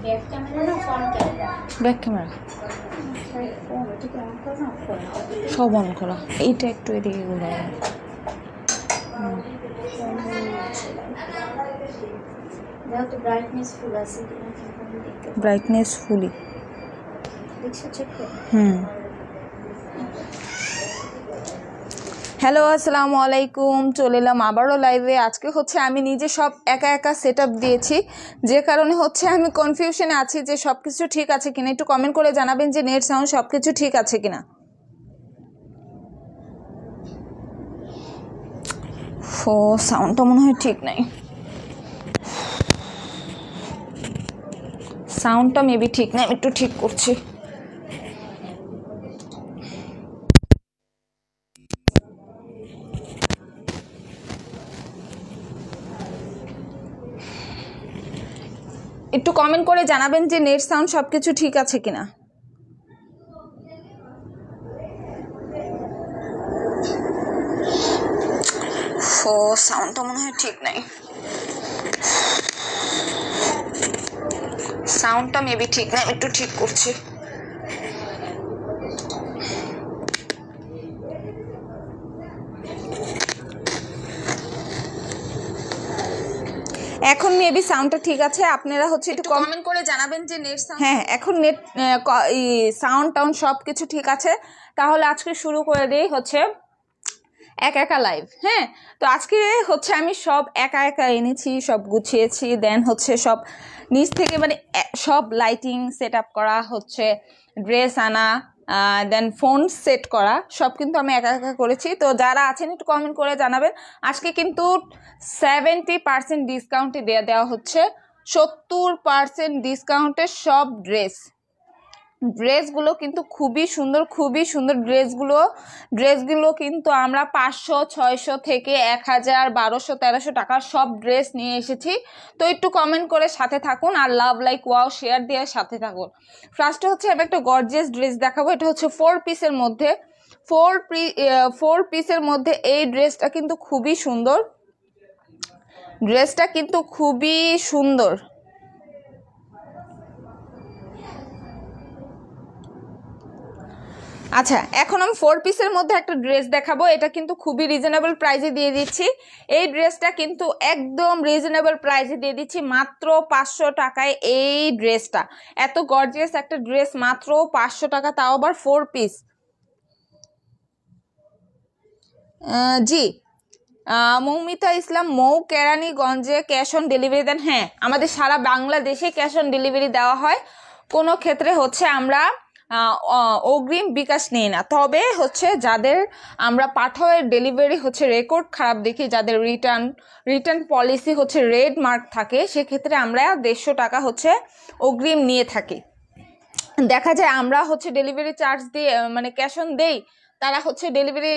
Back camera না front camera? Back camera সব on করা। এইটা একটু এদিকে ঘুরে ব্রাইটনেস ফুল আছে ব্রাইটনেস ফুলি। হ্যালো আসসালামু আলাইকুম, চলে এলাম আবারও লাইভে। আজকে হচ্ছে আমি নিজে সব একা একা সেট আপ দিয়েছি, যে কারণে হচ্ছে আমি কনফিউশনে আছি যে সব কিছু ঠিক আছে কিনা। একটু কমেন্ট করে জানাবেন যে নেট সাউন্ড সব কিছু ঠিক আছে কিনা। ও সাউন্ডটা মনে হয় ঠিক নাই, সাউন্ডটা মেবি ঠিক নাই, আমি একটু ঠিক করছি। একটু কমেন্ট করে জানাবেন যে নেট সাউন্ড সব কিছু ঠিক আছে কিনা। ও সাউন্ডটা মনে হয় ঠিক নাই, সাউন্ডটা মেবি ঠিক নাই, আমি একটু ঠিক করছি। এখন মেবি সাউন্ডটা ঠিক আছে। আপনারা হচ্ছে একটু কমেন্ট করে জানাবেন যে নেট সাউন্ড। হ্যাঁ, এখন নেট সাউন্ড টাউন্ড সব কিছু ঠিক আছে। তাহলে আজকে শুরু করে দিই হচ্ছে একা একা লাইভ। হ্যাঁ, তো আজকে হচ্ছে আমি সব একা একা এনেছি, সব গুছিয়েছি, দেন হচ্ছে সব নিচ থেকে মানে সব লাইটিং সেট আপ করা, হচ্ছে ড্রেস আনা, দেন ফোন সেট করা, সব কিন্তু আমি একা একা করেছি। তো যারা আছেন একটু কমেন্ট করে জানাবেন। আজকে কিন্তু 70% ডিসকাউন্টে দেওয়া হচ্ছে, 70% ডিসকাউন্টে সব ড্রেসগুলো কিন্তু খুবই সুন্দর, খুবই সুন্দর ড্রেসগুলো কিন্তু আমরা 500, 600 থেকে 1000, 1200, 1300 টাকার সব ড্রেস নিয়ে এসেছি। তো একটু কমেন্ট করে সাথে থাকুন আর লাভ লাইক ওয়াও শেয়ার দিয়ে সাথে থাকুন। ফার্স্টে হচ্ছে আমি একটা গর্জিয়াস ড্রেস দেখাবো। এটা হচ্ছে 4 পিসের মধ্যে, 4 পিসের মধ্যে এই ড্রেসটা কিন্তু খুবই সুন্দর, ড্রেসটা কিন্তু খুবই সুন্দর। আচ্ছা, এখন আমি 4 পিসের মধ্যে একটা ড্রেস দেখাবো। এটা কিন্তু খুবই রিজনেবল প্রাইসে দিয়ে দিচ্ছি। এই ড্রেসটা কিন্তু একদম রিজনেবল প্রাইসে দিয়ে দিচ্ছি, মাত্র 500 টাকায়। এই ড্রেসটা এত গর্জিয়াস একটা ড্রেস মাত্র 500 টাকা, তাও আবার 4 পিস। জি, মৌমিতা ইসলাম, মৌ কেরানীগঞ্জে ক্যাশ অন ডেলিভারি দেন? হ্যাঁ, আমাদের সারা বাংলাদেশে ক্যাশ অন ডেলিভারি দেওয়া হয়। কোনো ক্ষেত্রে হচ্ছে আমরা অগ্রিম বিকাশ নিই না। তবে হচ্ছে যাদের আমরা পাঠাওয়ের ডেলিভারি হচ্ছে রেকর্ড খারাপ দেখি, যাদের রিটার্ন পলিসি হচ্ছে রেড মার্ক থাকে, সেক্ষেত্রে আমরা 150 টাকা হচ্ছে অগ্রিম নিয়ে থাকি। দেখা যায় আমরা হচ্ছে ডেলিভারি চার্জ দিয়ে মানে ক্যাশ অন দেই, তারা হচ্ছে ডেলিভারি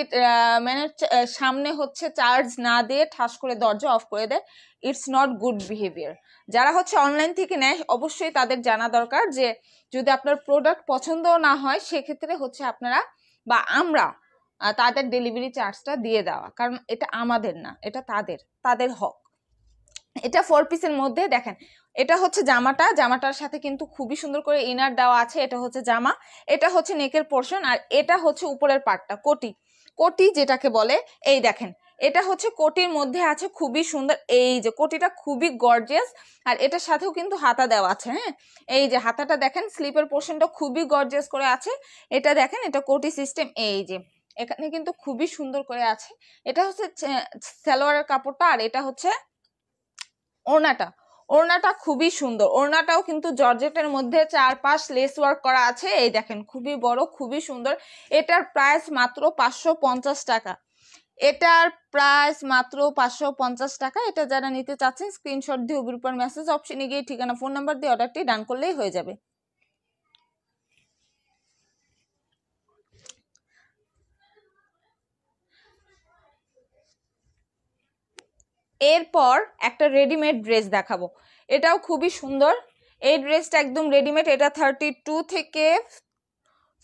ম্যানের সামনে হচ্ছে চার্জ না দিয়ে ঠাস করে দরজা অফ করে দেয়। It's not good behaviour. যারা হচ্ছে অনলাইন থেকে নেয় অবশ্যই তাদের জানা দরকার যে যদি আপনার প্রোডাক্ট পছন্দ না হয় সেক্ষেত্রে হচ্ছে আপনারা বা আমরা তাদের ডেলিভারি চার্জটা দিয়ে দেওয়া, কারণ এটা আমাদের না, এটা তাদের হক। এটা 4 পিসের মধ্যে দেখেন, এটা হচ্ছে জামাটার সাথে কিন্তু খুবই সুন্দর করে ইনার দেওয়া আছে। এটা হচ্ছে জামা, এটা হচ্ছে নেকের পোর্শন, আর এটা হচ্ছে উপরের পার্টটা, কোটি যেটাকে বলে। এই দেখেন, এটা হচ্ছে কোটির মধ্যে আছে, খুবই সুন্দর। এই যে কোটিটা খুবই গর্জিয়াস, আর এটার সাথেও কিন্তু হাতা দেওয়া আছে। হ্যাঁ, এই যে হাতাটা দেখেন, স্লিপের পোর্শনটা খুবই গর্জিয়াস করে আছে। এটা দেখেন, এটা কোটি সিস্টেম। এই যে এখানে কিন্তু খুবই সুন্দর করে আছে। এটা হচ্ছে সালোয়ারের কাপড়টা, আর এটা হচ্ছে ওড়নাটা খুবই সুন্দর। ওড়নাটাও কিন্তু জর্জেটের মধ্যে 4-5 লেস ওয়ার্ক করা আছে। এই দেখেন, খুবই বড়, খুবই সুন্দর। এটার প্রাইস মাত্র 550 টাকা। এটার প্রাইস মাত্র 550 টাকা। এটা যারা নিতে চাচ্ছেন স্ক্রিনশট দিয়ে গ্রুপের মেসেজ অপশনে গিয়ে ঠিকানা, ফোন নাম্বার দিয়ে অর্ডারটি ডান করলেই হয়ে যাবে। এরপর একটা রেডিমেড ড্রেস দেখাবো, এটাও খুবই সুন্দর। এই ড্রেসটা একদম রেডিমেড। এটা 32 থেকে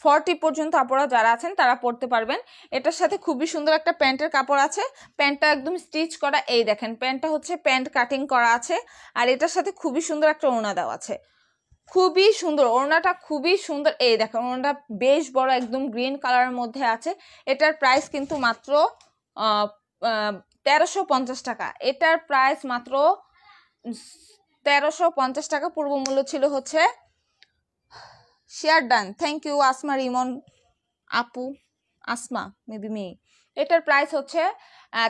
40 পর্যন্ত আপনারা যারা আছেন তারা পরতে পারবেন। এটার সাথে খুবই সুন্দর একটা প্যান্টের কাপড় আছে, প্যান্টটা একদম স্টিচ করা। এই দেখেন, প্যান্টটা হচ্ছে প্যান্ট কাটিং করা আছে, আর এটার সাথে খুবই সুন্দর একটা ওড়না দেওয়া আছে। খুবই সুন্দর, ওড়নাটা খুবই সুন্দর। এই দেখেন ওড়নাটা বেশ বড়, একদম গ্রিন কালারের মধ্যে আছে। এটার প্রাইস কিন্তু মাত্র 1350 টাকা। এটার প্রাইস মাত্র 1350 টাকা। পূর্ব মূল্য ছিল হচ্ছে, share done, thank you Asma Rimon আপু, আসমা মেবি মেয়ে। এটার প্রাইস হচ্ছে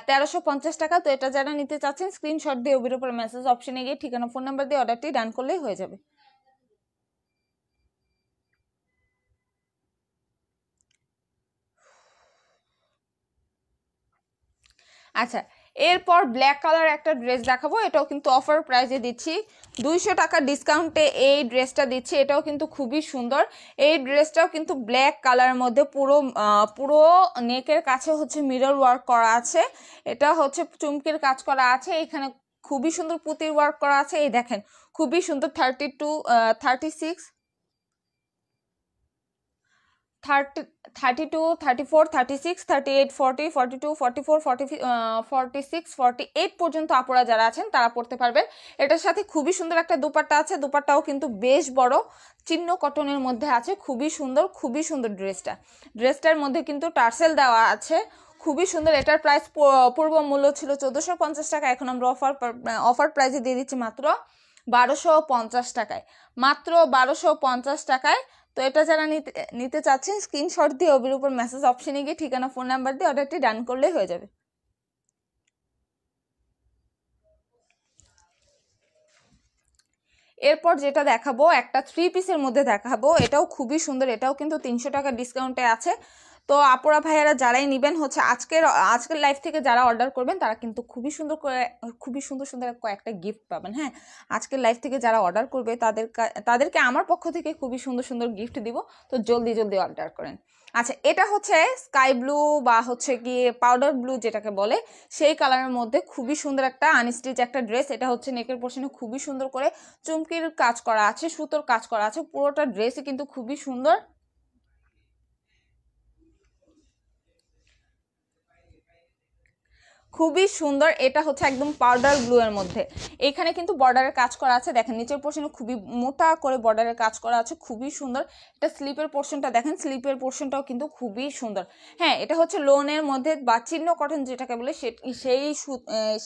1350 টাকা। তো এটা যারা নিতে চাচ্ছেন স্ক্রিনশট দিয়ে ওবির উপর মেসেজ অপশনে গিয়ে ঠিকানা ফোন নাম্বার দিয়ে অর্ডারটি ডান করলেই হয়ে যাবে। আচ্ছা, এরপর ব্ল্যাক কালার একটা ড্রেস দেখাবো। এটাও কিন্তু অফার প্রাইসে দিচ্ছি, 200 টাকা ডিসকাউন্টে এই ড্রেসটা দিচ্ছি। এটাও কিন্তু খুবই সুন্দর। এই ড্রেসটাও কিন্তু ব্ল্যাক কালারের মধ্যে পুরো নেকের কাছে হচ্ছে মিরর ওয়ার্ক করা আছে। এটা হচ্ছে চুমকির কাজ করা আছে, এখানে খুবই সুন্দর পুঁতির ওয়ার্ক করা আছে। এই দেখেন খুবই সুন্দর, 32 36 32 34 36 38 40 42 44 46 48 পর্যন্ত আপুরা যারা আছেন তারা পড়তে পারবেন। এটার সাথে খুবই সুন্দর একটা দোপাট্টা আছে, দোপাট্টাও কিন্তু বেশ বড়, চিহ্ন কটনের মধ্যে আছে। খুবই সুন্দর ড্রেসটার মধ্যে কিন্তু টার্সেল দেওয়া আছে, খুবই সুন্দর। এটার প্রাইস পূর্ব মূল্য ছিল 1450 টাকা, এখন আমরা অফার প্রাইসে দিয়ে দিচ্ছি মাত্র 1250 টাকায়, মাত্র 1250 টাকায়। তো এটা যারা নিতে চাচ্ছেন স্ক্রিনশট দিয়ে ওবির উপর মেসেজ অপশনে গিয়ে ঠিকানা ফোন নাম্বার দিয়ে অর্ডারটি ডান করলেই হয়ে যাবে। এরপর যেটা দেখাবো একটা 3 পিসের মধ্যে দেখাবো, এটাও খুবই সুন্দর। এটাও কিন্তু 300 টাকা ডিসকাউন্টে আছে। তো আপুরা ভাইয়ারা যারাই নেবেন হচ্ছে আজকের লাইভ থেকে যারা অর্ডার করবেন তারা কিন্তু খুবই সুন্দর কয়েকটা গিফট পাবেন। হ্যাঁ, আজকের লাইভ থেকে যারা অর্ডার করবে তাদেরকে আমার পক্ষ থেকে খুবই সুন্দর গিফট দিব। তো জলদি অর্ডার করেন। আচ্ছা, এটা হচ্ছে স্কাই ব্লু বা হচ্ছে কি পাউডার ব্লু যেটাকে বলে, সেই কালারের মধ্যে খুবই সুন্দর একটা আনস্টিচ একটা ড্রেস। এটা হচ্ছে নেকের পোর্শনে খুবই সুন্দর করে চুমকির কাজ করা আছে, সুতোর কাজ করা আছে। পুরোটা ড্রেসই কিন্তু খুবই সুন্দর, খুবই সুন্দর। এটা হচ্ছে একদম পাউডার ব্লু এর মধ্যে, এখানে কিন্তু বর্ডারের কাজ করা আছে। দেখেন নিচের পোর্শনে খুবই মোটা করে বর্ডারের কাজ করা আছে, খুবই সুন্দর। এটা স্লিপের পোর্শনটা দেখেন, স্লিপের পোর্শনটাও কিন্তু খুবই সুন্দর। হ্যাঁ, এটা হচ্ছে লোনের মধ্যে বা চিহ্ন কটন যেটাকে বলে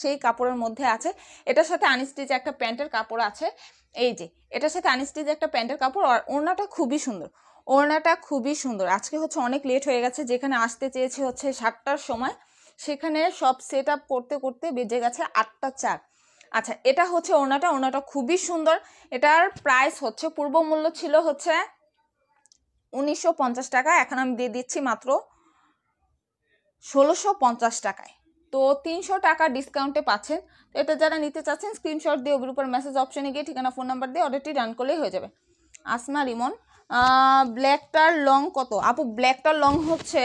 সেই কাপড়ের মধ্যে আছে। এটার সাথে আনস্টিচ একটা প্যান্টের কাপড় আছে। এই যে এটার সাথে আনস্টিচ একটা প্যান্টের কাপড়, আর ওড়নাটা খুবই সুন্দর, ওড়নাটা খুবই সুন্দর। আজকে হচ্ছে অনেক লেট হয়ে গেছে, যেখানে আসতে চেয়েছে হচ্ছে 7টার সময়, সেখানে সব সেট আপ করতে করতে বেজে গেছে 8টা 4। আচ্ছা, এটা হচ্ছে ওড়নাটা খুবই সুন্দর। এটার প্রাইস হচ্ছে পূর্ব মূল্য ছিল হচ্ছে 1950 টাকা, এখন আমি দিয়ে দিচ্ছি মাত্র 1650 টাকায়। তো 300 টাকা ডিসকাউন্টে পাচ্ছেন। তো এটা যারা নিতে চাচ্ছেন স্ক্রিনশট দিয়ে ওর উপর মেসেজ অপশনে গিয়ে ঠিকানা ফোন নাম্বার দিয়ে অর্ডারটি ডান করলেই হয়ে যাবে। আসমা রিমন, ব্ল্যাকটার লং কত আপু? ব্ল্যাকটার লং হচ্ছে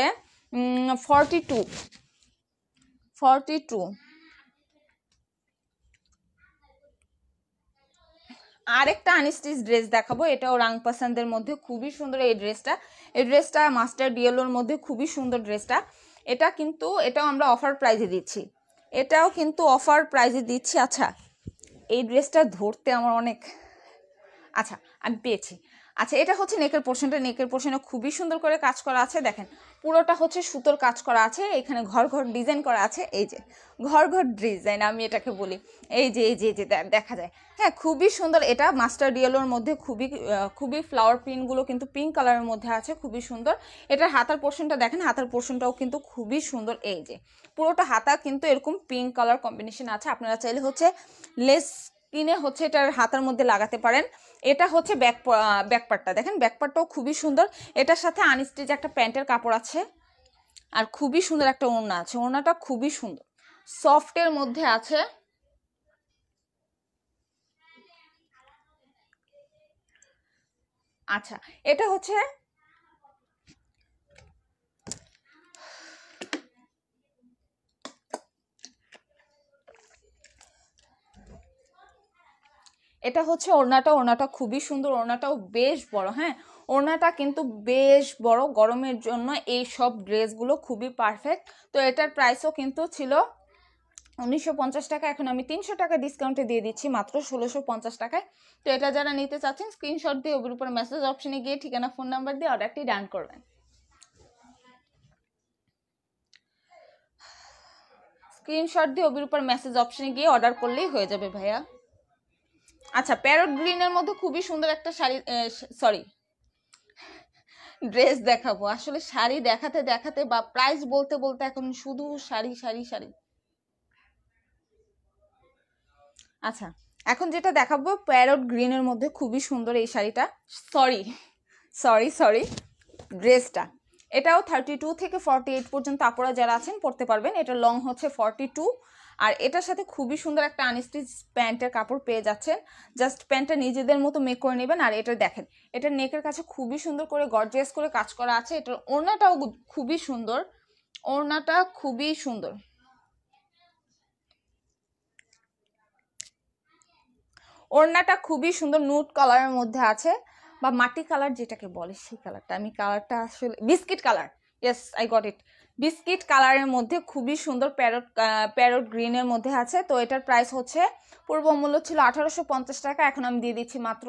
42। আরেকটা আনস্টিচ ড্রেস দেখাবো, এটাও রাং পাসানদের মধ্যে খুবই সুন্দর। এই ড্রেসটা মাস্টার ডিয়েলোর মধ্যে খুবই সুন্দর ড্রেসটা। এটাও আমরা অফার প্রাইজে দিচ্ছি। আচ্ছা, এই ড্রেসটা ধরতে আমার অনেক, আচ্ছা আমি পেয়েছি। আচ্ছা, এটা হচ্ছে নেকের পোর্শনে খুবই সুন্দর করে কাজ করা আছে। দেখেন পুরোটা হচ্ছে সুতোর কাজ করা আছে, এখানে ঘর ডিজাইন করা আছে। এই যে ঘর ডিজাইন আমি এটাকে বলি, এই যে দেখা যায়। হ্যাঁ, খুবই সুন্দর। এটা মাস্টার ডিয়েলোর মধ্যে খুবই ফ্লাওয়ার প্রিন্টগুলো কিন্তু পিঙ্ক কালারের মধ্যে আছে, খুবই সুন্দর। এটার হাতার পোর্শনটা দেখেন, হাতার পোর্শনটাও কিন্তু খুবই সুন্দর। এই যে পুরোটা হাতা কিন্তু এরকম পিঙ্ক কালার কম্বিনেশন আছে। আপনারা চাইলে হচ্ছে লেস কিনে হচ্ছে এটার হাতার মধ্যে লাগাতে পারেন। এটা হচ্ছে ব্যাকপার্টটা দেখেন, ব্যাকপার্টটাও খুবই সুন্দর। এটার সাথে আনস্টিচ একটা প্যান্টের কাপড় আছে, আর খুবই সুন্দর একটা ওড়না আছে। ওড়নাটা খুবই সুন্দর, সফটের মধ্যে আছে। আচ্ছা, এটা হচ্ছে ওড়নাটা খুবই সুন্দর। ওড়নাটাও বেশ বড়। হ্যাঁ, ওড়নাটা কিন্তু বেশ বড়, গরমের জন্য এই সব ড্রেসগুলো খুবই পারফেক্ট। তো এটার প্রাইসও কিন্তু ছিল 1950 টাকা, এখন আমি 300 টাকা ডিসকাউন্টে দিয়ে দিচ্ছি মাত্র 1650 টাকায়। তো এটা যারা নিতে চাচ্ছেন স্ক্রিনশট দিয়ে ওর উপর মেসেজ অপশনে গিয়ে ঠিকানা ফোন নাম্বার দিয়ে অর্ডারটি ডান করবেন। স্ক্রিনশট দিয়ে ওর উপর মেসেজ অপশনে গিয়ে অর্ডার করলেই হয়ে যাবে ভাইয়া। আচ্ছা, প্যারট গ্রিনের মধ্যে খুবই সুন্দর একটা শাড়ি, সরি ড্রেস দেখাবো। আসলে শাড়ি দেখাতে দেখাতে বা প্রাইস বলতে বলতে এখন শুধু শাড়ি শাড়ি শাড়ি। আচ্ছা, এখন যেটা দেখাবো প্যারট গ্রিনের মধ্যে খুবই সুন্দর এই শাড়িটা, সরি সরি সরি ড্রেসটা। এটাও 32 থেকে 48 পর্যন্ত আপনারা যারা আছেন পরতে পারবেন। এটা লং হচ্ছে 42, আর এটার সাথে খুবই সুন্দর একটা আনস্টিচ প্যান্টের কাপড় পেয়ে যাচ্ছেন। জাস্ট প্যান্টটা নিজেদের মতো মেক করে নেবেন। আর এটা দেখেন, এটা নেকের কাছে খুবই সুন্দর করে গর্জিয়াস করে কাজ করা আছে। এটার ওড়নাটাও খুবই সুন্দর, ওড়নাটা খুবই সুন্দর। ওড়নাটা খুবই সুন্দর নুড কালারের মধ্যে আছে, বা মাটি কালার যেটাকে বলে সেই কালারটা। আমি কালারটা আসলে biscuit colour, yes I got it, biscuit কালারের মধ্যে খুবই সুন্দর প্যারট গ্রিনের মধ্যে আছে। তো এটার প্রাইস হচ্ছে, পূর্ব মূল্য ছিল 1850 টাকা, এখন আমি দিয়ে দিচ্ছি মাত্র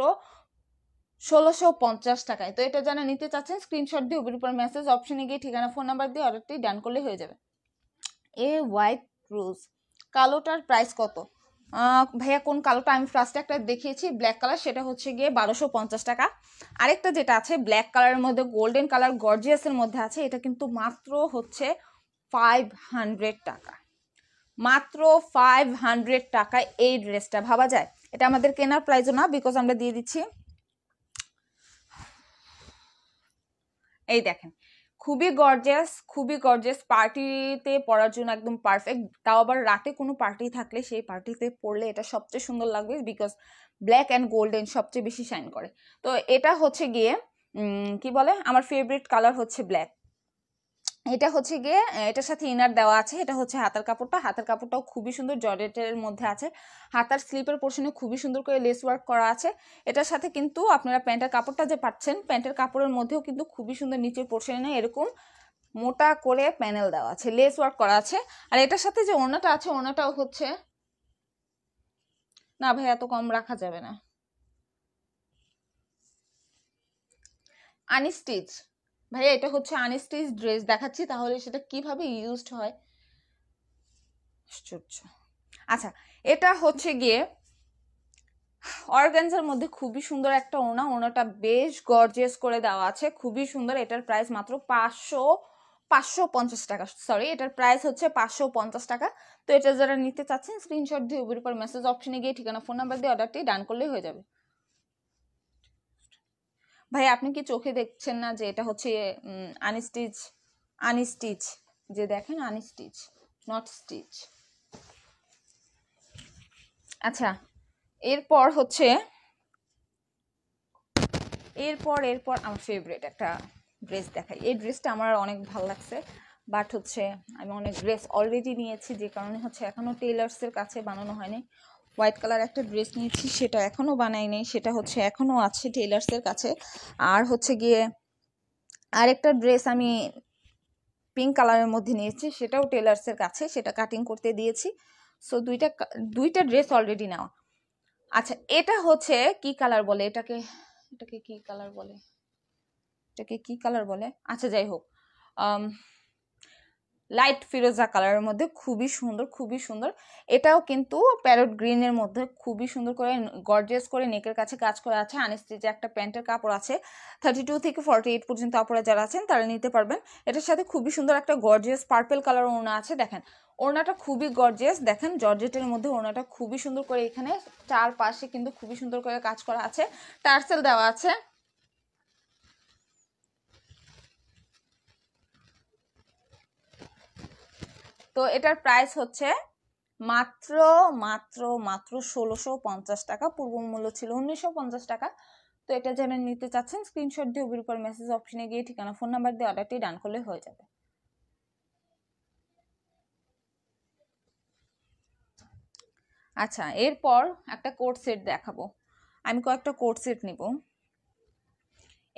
1650 টাকায়। তো এটা যারা নিতে চাচ্ছেন স্ক্রিনশট দিয়ে ওর উপর মেসেজ অপশনে গিয়ে ঠিকানা ফোন নাম্বার দিয়ে অর্ডারটি ডান করলে হয়ে যাবে। এ হোয়াইট রোজ কালোটার প্রাইস কত? ভাইয়া কোন কালোটা? আমি ফার্স্টে একটা দেখিয়েছি ব্ল্যাক কালার, সেটা হচ্ছে গিয়ে 1250 টাকা। আরেকটা যেটা আছে ব্ল্যাক কালারের মধ্যে গোল্ডেন কালার গর্জিয়াসের মধ্যে আছে, এটা কিন্তু মাত্র হচ্ছে 500 টাকা, মাত্র 500 টাকায় এই ড্রেসটা। ভাবা যায়? এটা আমাদের কেনার প্রাইসও না, বিকজ আমরা দিয়ে দিচ্ছি। এই দেখেন, খুবই গর্জিয়াস, খুবই গর্জিয়াস, পার্টিতে পরার জন্য একদম পারফেক্ট। তাও আবার রাতে কোনো পার্টি থাকলে সেই পার্টিতে পরলে এটা সবচেয়ে সুন্দর লাগবে, বিকজ ব্ল্যাক অ্যান্ড গোল্ডেন সবচেয়ে বেশি শাইন করে। তো এটা হচ্ছে গিয়ে কি বলে, আমার ফেভারিট কালার হচ্ছে ব্ল্যাক। এটা হচ্ছে গিয়ে এটার সাথে ইনার দেওয়া আছে। এটা হচ্ছে হাতার কাপড়টা, হাতার কাপড়টাও খুবই সুন্দর জর্জেটের মধ্যে আছে। হাতার স্লিপের পোর্শনে খুবই সুন্দর করে লেস ওয়ার্ক করা আছে। এটার সাথে কিন্তু আপনারা প্যান্টের কাপড়টা যে পাচ্ছেন, প্যান্টের কাপড়ের মধ্যেও কিন্তু খুবই সুন্দর নিচের পোর্শনে এরকম মোটা করে প্যানেল দেওয়া আছে, লেস ওয়ার্ক করা আছে। আর এটার সাথে যে ওড়নাটা আছে, ওড়নাটাও হচ্ছে, না ভাই এত কম রাখা যাবে না, আনস্টিচ। ভাইয়া এটা হচ্ছে আনস্টিচ ড্রেস দেখাচ্ছি, তাহলে সেটা কিভাবে ইউজড হয়। আচ্ছা, এটা হচ্ছে গিয়ে অর্গানজার মধ্যে খুবই সুন্দর একটা ওড়না, ওড়নাটা বেশ গর্জিয়াস করে দেওয়া আছে, খুবই সুন্দর। এটার প্রাইস মাত্র 550 টাকা, সরি এটার প্রাইস হচ্ছে 550 টাকা। তো এটা যারা নিতে চাচ্ছেন স্ক্রিনশট দিয়ে ওর উপর মেসেজ অপশনে গিয়ে ঠিকানা ফোন নাম্বার দিয়ে অর্ডারটি ডান করলেই হয়ে যাবে। ভাই আপনি কি চোখে দেখছেন না যে এটা হচ্ছে আনস্টিচ? আনস্টিচ যে দেখেন, আনস্টিচ নট স্টিচ। আচ্ছা, এরপর হচ্ছে এরপর আমার ফেভারিট একটা ড্রেস দেখাই। এই ড্রেসটা আমার অনেক ভালো লাগছে, বাট হচ্ছে আমি অনেক ড্রেস অলরেডি নিয়েছি, যে কারণে হচ্ছে এখনও টেইলার্সের কাছে বানানো হয়নি। হোয়াইট কালার একটা ড্রেস নিয়েছি, সেটা এখনও বানাই নেই, সেটা হচ্ছে এখনও আছে টেইলার্সের কাছে। আর হচ্ছে গিয়ে আরেকটা ড্রেস আমি পিঙ্ক কালারের মধ্যে নিয়েছি, সেটাও টেইলার্সের কাছে, সেটা কাটিং করতে দিয়েছি। সো দুইটা ড্রেস অলরেডি নেওয়া। আচ্ছা, এটা হচ্ছে কি কালার বলে এটাকে, এটাকে কি কালার বলে, এটাকে কি কালার বলে, আচ্ছা যাই হোক, লাইট ফিরোজা কালারের মধ্যে খুবই সুন্দর, খুবই সুন্দর। এটাও কিন্তু প্যারট গ্রিনের মধ্যে খুবই সুন্দর করে গর্জিয়াস করে নেকের কাছে কাজ করা আছে। আনস্টিচে একটা প্যান্টের কাপড় আছে। 32 থেকে 48 পর্যন্ত আপনারা যারা আছেন তারা নিতে পারবেন। এটার সাথে খুবই সুন্দর একটা গর্জিয়াস পার্পল কালার ওড়না আছে। দেখেন ওড়নাটা খুবই গর্জিয়াস, দেখেন জর্জেটের মধ্যে ওড়নাটা খুবই সুন্দর করে, এখানে চারপাশে কিন্তু খুবই সুন্দর করে কাজ করা আছে, টার্সেল দেওয়া আছে। তো এটার প্রাইস হচ্ছে মাত্র মাত্র মাত্র 1650 টাকা, পূর্ব মূল্য ছিল 1950 টাকা। তো এটা যারা নিতে চাচ্ছেন স্ক্রিনশট দিয়ে ওর উপর মেসেজ অপশনে গিয়ে ঠিকানা ফোন নাম্বার দিয়ে অর্ডারটি ডান করলে হয়ে যাবে। আচ্ছা, এরপর একটা কোট সেট দেখাবো। আমি কয়েকটা কোট সেট নিব।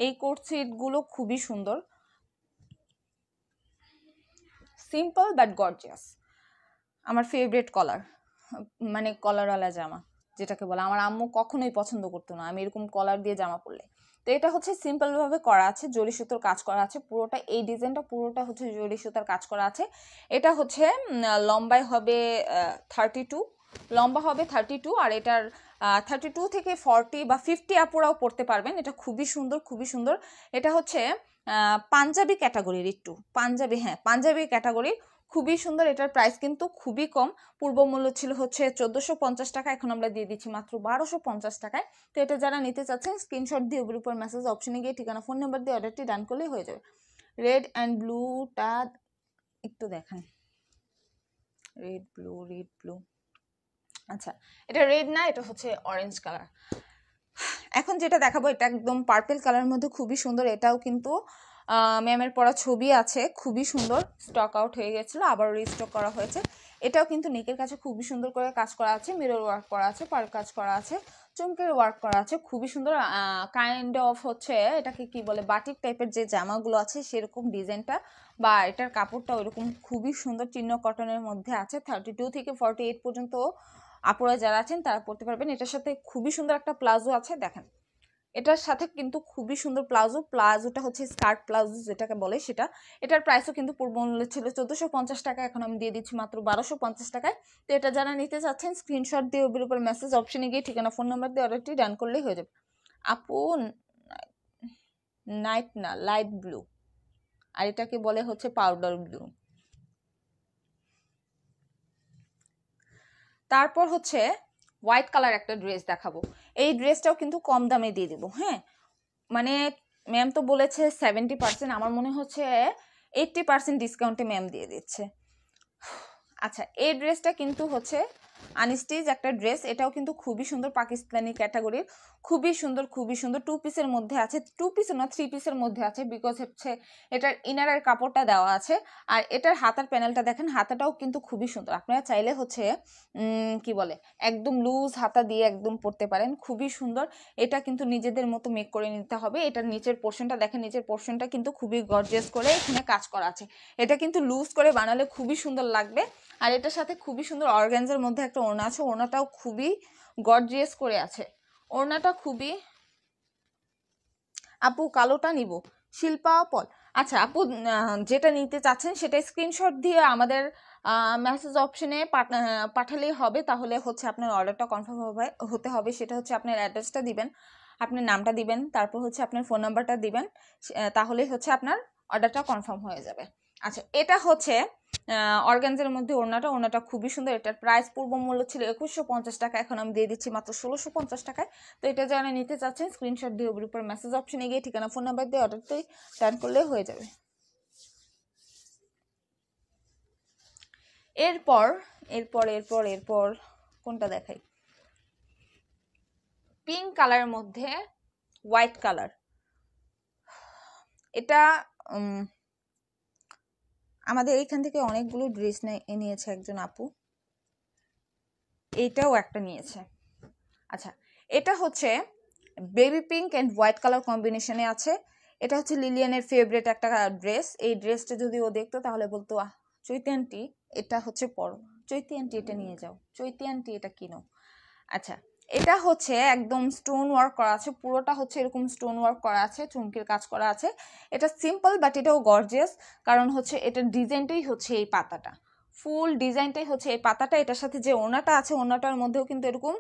এই কোট সেটগুলো খুবই সুন্দর, সিম্পল বাট গর্জিয়াস। আমার ফেভারিট কলার, মানে কলারওয়ালা জামা যেটাকে বলে। আমার আম্মু কখনোই পছন্দ করতো না আমি এরকম কলার দিয়ে জামা পরলে। তো এটা হচ্ছে সিম্পল ভাবে করা আছে, জরি সুতোর কাজ করা আছে পুরোটা, এই ডিজাইনটা পুরোটা হচ্ছে জরি সুতার কাজ করা আছে। এটা হচ্ছে লম্বায় হবে 32, লম্বা হবে 32, আর এটার 32 থেকে 40 বা 50 আপুরাও পড়তে পারবেন। এটা খুবই সুন্দর, খুবই সুন্দর। এটা হচ্ছে পাঞ্জাবি ক্যাটাগরির, একটু পাঞ্জাবি, হ্যাঁ পাঞ্জাবি ক্যাটাগরির, খুবই সুন্দর। এটার প্রাইস কিন্তু খুবই কম, পূর্ব মূল্য ছিল হচ্ছে 1450 টাকা, এখন আমরা দিয়ে দিচ্ছি মাত্র 1250 টাকায়। তো এটা যারা নিতে চাচ্ছেন স্ক্রিনশট দিয়ে ওর উপর মেসেজ অপশনে গিয়ে ঠিকানা ফোন নাম্বার দিয়ে অর্ডারটি ডান করলেই হয়ে যাবে। রেড অ্যান্ড ব্লুটা একটু দেখেন, রেড ব্লু, রেড ব্লু, আচ্ছা এটা রেড না, এটা হচ্ছে অরেঞ্জ কালার। এখন যেটা দেখাবো এটা একদম পার্পল কালারের মধ্যে, খুবই সুন্দর। এটাও কিন্তু ম্যামের পরা ছবি আছে, খুবই সুন্দর। স্টক আউট হয়ে গেছিলো, আবার রিস্টক করা হয়েছে। এটাও কিন্তু নেকের কাছে খুবই সুন্দর করে কাজ করা আছে, মিরর ওয়ার্ক করা আছে, পার কাজ করা আছে, চমকের ওয়ার্ক করা আছে, খুবই সুন্দর। কাইন্ড অফ হচ্ছে এটাকে কি বলে, বাটিক টাইপের যে জামাগুলো আছে সেরকম ডিজাইনটা, বা এটার কাপড়টা ওইরকম খুবই সুন্দর। চিহ্ন কটনের মধ্যে আছে, 32 থেকে 48 পর্যন্ত আপুরা যারা আছেন তারা পড়তে পারবেন। এটার সাথে খুবই সুন্দর একটা প্লাজো আছে, দেখেন এটার সাথে কিন্তু খুবই সুন্দর প্লাজো। প্লাজোটা হচ্ছে স্কার্ট প্লাজো যেটাকে বলে সেটা। এটার প্রাইসও কিন্তু পূর্ব মূল্য ছিল 1450 টাকা, এখন আমি দিয়ে দিচ্ছি মাত্র 1250 টাকায়। তো এটা যারা নিতে চাচ্ছেন স্ক্রিনশট দিয়ে ওর উপর মেসেজ অপশনে গিয়ে ঠিকানা ফোন নাম্বার দিয়ে অর্ডারটি ডান করলেই হয়ে যাবে। আপু নাইট না, লাইট ব্লু, আর এটাকে বলে হচ্ছে পাউডার ব্লু। তারপর হচ্ছে হোয়াইট কালার একটা ড্রেস দেখাবো। এই ড্রেসটাও কিন্তু কম দামে দিয়ে দেবো, হ্যাঁ মানে ম্যাম তো বলেছে 70%, আমার মনে হচ্ছে 80% ডিসকাউন্টে ম্যাম দিয়ে দিচ্ছে। আচ্ছা এই ড্রেসটা কিন্তু হচ্ছে আনস্টিচ একটা ড্রেস, এটাও কিন্তু খুবই সুন্দর, পাকিস্তানি ক্যাটাগরির, খুবই সুন্দর, খুবই সুন্দর। 2 পিসের মধ্যে আছে, 2 পিসের না 3 পিসের মধ্যে আছে, বিকজ হচ্ছে এটার ইনারের কাপড়টা দেওয়া আছে। আর এটার হাতার প্যানেলটা দেখেন, হাতাটাও কিন্তু খুবই সুন্দর। আপনারা চাইলে হচ্ছে কি বলে একদম লুজ হাতা দিয়ে একদম পরতে পারেন, খুবই সুন্দর। এটা কিন্তু নিজেদের মতো মেক করে নিতে হবে। এটার নিচের পোর্শনটা দেখেন, নিচের পোর্শনটা কিন্তু খুবই গর্জিয়াস করে এখানে কাজ করা আছে। এটা কিন্তু লুজ করে বানালে খুবই সুন্দর লাগবে। আর এটার সাথে খুবই সুন্দর অর্গানজার মধ্যে একটা ওড়না আছে, ওড়নাটাও খুবই গর্জিয়াস করে আছে, ওড়নাটা খুবই। আপু কালোটা নিব, শিল্পা পল। আচ্ছা আপু যেটা নিতে চাচ্ছেন সেটা স্ক্রিনশট দিয়ে আমাদের মেসেজ অপশনে পাঠালেই হবে, তাহলে হচ্ছে আপনার অর্ডারটা কনফার্ম হতে হবে। সেটা হচ্ছে আপনার অ্যাড্রেসটা দিবেন, আপনার নামটা দিবেন, তারপর হচ্ছে আপনার ফোন নাম্বারটা দিবেন, তাহলেই হচ্ছে আপনার অর্ডারটা কনফার্ম হয়ে যাবে। আচ্ছা এটা হচ্ছে অর্গানজার মধ্যে ওড়নাটা, ওড়নাটা খুবই সুন্দর। এটার প্রাইস পূর্ব মূল্য ছিল 2150 টাকা, এখন আমি দিয়ে দিচ্ছি মাত্র 1650 টাকায়। তো এটা যারা নিতে চাচ্ছেন স্ক্রিনশট দিয়ে ওর উপর মেসেজ অপশনে গিয়ে ঠিকানা ফোন নাম্বার দিয়ে অর্ডারটি ডান করলে হয়ে যাবে। এরপর এরপর এরপর এরপর কোনটা দেখাই, পিঙ্ক কালারের মধ্যে হোয়াইট কালার। এটা আমাদের এইখান থেকে অনেকগুলো ড্রেস নিয়েছে একজন আপু, এইটাও একটা নিয়েছে। আচ্ছা এটা হচ্ছে baby pink and white colour কম্বিনেশনে আছে। এটা হচ্ছে লিলিয়ানের ফেভারিট একটা ড্রেস। এই ড্রেসটা যদি ও দেখতো তাহলে বলতো চৈতি আন্টি এটা হচ্ছে পরো, চৈতি আন্টি এটা নিয়ে যাও, চৈতি আন্টি এটা কিনো। আচ্ছা এটা হচ্ছে একদম স্টোন ওয়ার্ক করা আছে, পুরোটা হচ্ছে এরকম স্টোন ওয়ার্ক করা আছে, চুমকির কাজ করা আছে। এটা সিম্পল বাট এটাও গর্জিয়াস, কারণ হচ্ছে এটার ডিজাইনটাই হচ্ছে এই পাতাটা, ফুল ডিজাইনটাই হচ্ছে এই পাতাটা। এটার সাথে যে ওড়নাটা আছে ওড়নাটার মধ্যেও কিন্তু এরকম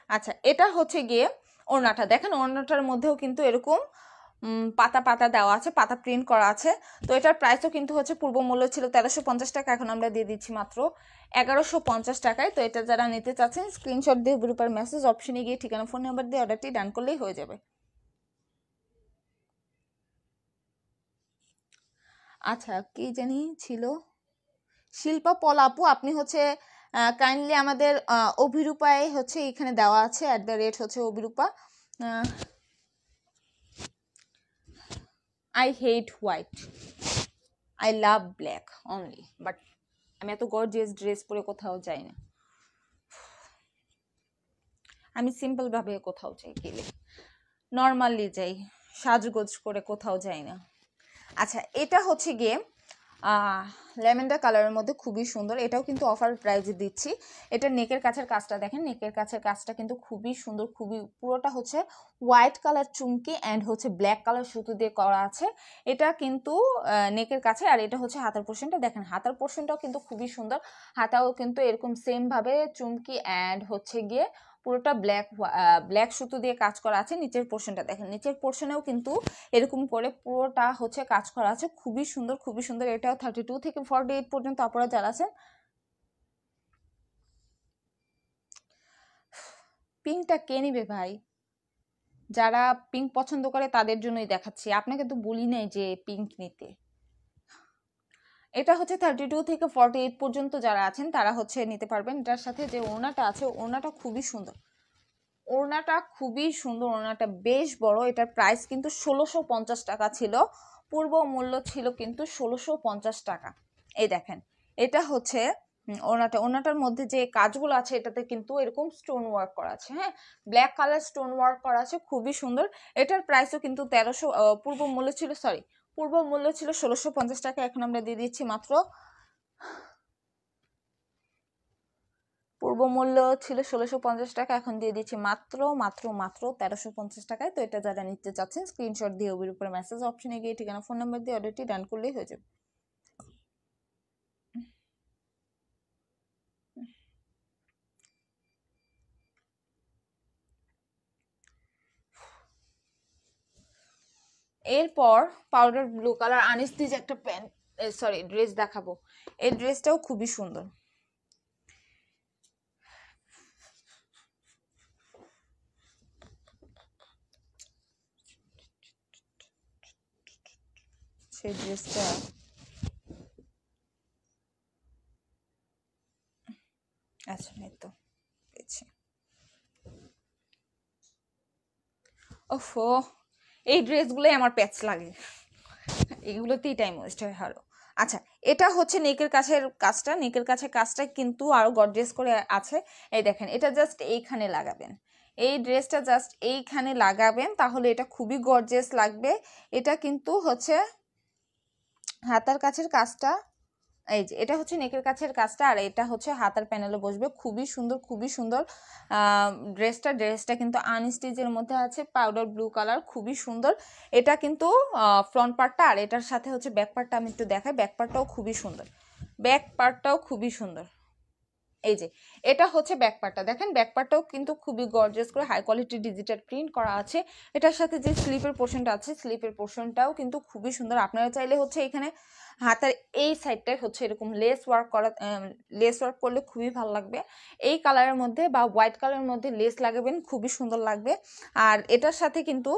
আচ্ছা এটা হচ্ছে গিয়ে ওড়নাটা দেখেন, ওড়নাটার মধ্যেও কিন্তু এরকম পাতা পাতা দেওয়া আছে, পাতা প্রিন্ট করা আছে। তো এটার প্রাইসও কিন্তু হচ্ছে পূর্ব মূল্য ছিল 1350 টাকা, এখন আমরা দিয়ে দিচ্ছি মাত্র 1150 টাকায়। তো এটা যারা নিতে চাচ্ছেন স্ক্রিনশট দিয়ে গ্রুপের মেসেজ অপশনে গিয়ে ঠিকানা ফোন নাম্বার দিয়ে অর্ডারটি ডান করলেই হয়ে যাবে। আচ্ছা কি জানি ছিল, শিল্পা পল আপু, আপনি হচ্ছে কাইন্ডলি আমাদের অভিরূপায় হচ্ছে এখানে দেওয়া আছে @ হচ্ছে Abhirupa. I hate white, I love black only, but আমি এত গর্জিয়াস ড্রেস পরে কোথাও যাই না, আমি সিম্পল ভাবে কোথাও যাই, গেলে নর্মালি যাই, সাজগোজ করে কোথাও যাই না। আচ্ছা, এটা হচ্ছে গিয়ে ল্যাভেন্ডার কালারের মধ্যে খুবই সুন্দর, এটাও কিন্তু অফার প্রাইজে দিচ্ছি। এটা নেকের কাছের কাজটা দেখেন, নেকের কাছের কাজটা কিন্তু খুবই সুন্দর, খুবই পুরোটা হচ্ছে হোয়াইট কালার চুমকি অ্যান্ড হচ্ছে ব্ল্যাক কালার সুতো দিয়ে করা আছে। এটা কিন্তু নেকের কাছে, আর এটা হচ্ছে হাতার পোর্শনটা দেখেন, হাতার পোর্শনটাও কিন্তু খুবই সুন্দর। হাতাও কিন্তু এরকম সেম ভাবে চুমকি অ্যান্ড হচ্ছে গিয়ে পুরোটা ব্ল্যাক সুতো দিয়ে কাজ করা আছে। নিচের পোর্শনটা দেখেন, নিচের পোর্শনেও কিন্তু এরকম করে পুরোটা হচ্ছে কাজ করা আছে, খুবই সুন্দর, খুবই সুন্দর। এটাও 32 থেকে 48 পর্যন্ত আপনারা যারা আছেন। পিঙ্কটা কে নিবে ভাই? যারা পিঙ্ক পছন্দ করে তাদের জন্যই দেখাচ্ছি, আপনাকে তো বলি নাই যে পিঙ্ক নিতে। এটা হচ্ছে 32 থেকে 48 পর্যন্ত যারা আছেন তারা হচ্ছে নিতে পারবেন। এটার সাথে যে ওড়নাটা আছে, ওড়নাটা খুবই সুন্দর, ওড়নাটা খুবই সুন্দর, ওড়নাটা বেশ বড়। এটার প্রাইস কিন্তু 1650 টাকা ছিল, পূর্ব মূল্য ছিল কিন্তু 1650 টাকা। এই দেখেন, এটা হচ্ছে ওড়নাটার মধ্যে যে কাজগুলো আছে এটাতে কিন্তু এরকম স্টোন ওয়ার্ক করা আছে, হ্যাঁ, ব্ল্যাক কালার স্টোন ওয়ার্ক করা আছে, খুবই সুন্দর। এটার প্রাইসও কিন্তু 1300, পূর্ব মূল্য ছিল 1650 টাকা, এখন আমরা দিয়ে দিচ্ছি মাত্র, পূর্ব মূল্য ছিল 1650 টাকা, এখন দিয়ে দিচ্ছি মাত্র মাত্র মাত্র 1350 টাকায়। তো এটা যারা নিতে চাচ্ছেন স্ক্রিনশট দিয়ে ওবির উপরে মেসেজ অপশনে গিয়ে ঠিকানা ফোন নাম্বার দিয়ে অর্ডারটি ডান করলেই হয়ে যাবে। এরপর পাউডার ব্লু কালার আনিস্তিজ একটা প্যান্ট, ড্রেস দেখাবো। এই ড্রেসটাও খুবই সুন্দর। সেই ড্রেসটা আচ্ছা, এই তো পেয়েছি। ওফো, এই ড্রেসগুলোই আমার প্যাচ লাগে, এগুলোতেই টাইম ওয়েস্ট হয় আরো। আচ্ছা, এটা হচ্ছে নেকের কাছের কাজটা, নেকের কাছে কাজটা কিন্তু আরো গর্জিয়াস করে আছে। এই দেখেন, এটা জাস্ট এইখানে লাগাবেন, এই ড্রেসটা জাস্ট এইখানে লাগাবেন, তাহলে এটা খুবই গর্জিয়াস লাগবে। এটা কিন্তু হচ্ছে হাতার কাছের কাজটা, এই যে এটা হচ্ছে নেকের কাছের কাজটা, আর এটা হচ্ছে হাতার প্যানেলে বসবে, খুবই সুন্দর, খুবই সুন্দর। ড্রেসটা কিন্তু আনস্টিচের মধ্যে আছে, পাউডার ব্লু কালার, খুবই সুন্দর। এটা কিন্তু ফ্রন্ট পার্টটা, আর এটার সাথে হচ্ছে ব্যাক পার্টটা আমি একটু দেখাই। ব্যাক পার্টটাও খুবই সুন্দর, ব্যাক পার্টটাও খুবই সুন্দর। এই যে এটা হচ্ছে ব্যাক পার্টটা দেখেন, ব্যাক পার্টটাও কিন্তু খুবই গর্জিয়াস করে হাই কোয়ালিটি ডিজিটাল প্রিন্ট করা আছে। এটার সাথে যে স্লিপের পোর্শনটা আছে, স্লিপের পোর্শনটাও কিন্তু খুবই সুন্দর। আপনারা চাইলে হচ্ছে এখানে হাতের এই সাইডটায় হচ্ছে এরকম লেস ওয়ার্ক করলে খুবই ভালো লাগবে। এই কালারের মধ্যে বা হোয়াইট কালারের মধ্যে লেস লাগাবেন, খুবই সুন্দর লাগবে। আর এটার সাথে কিন্তু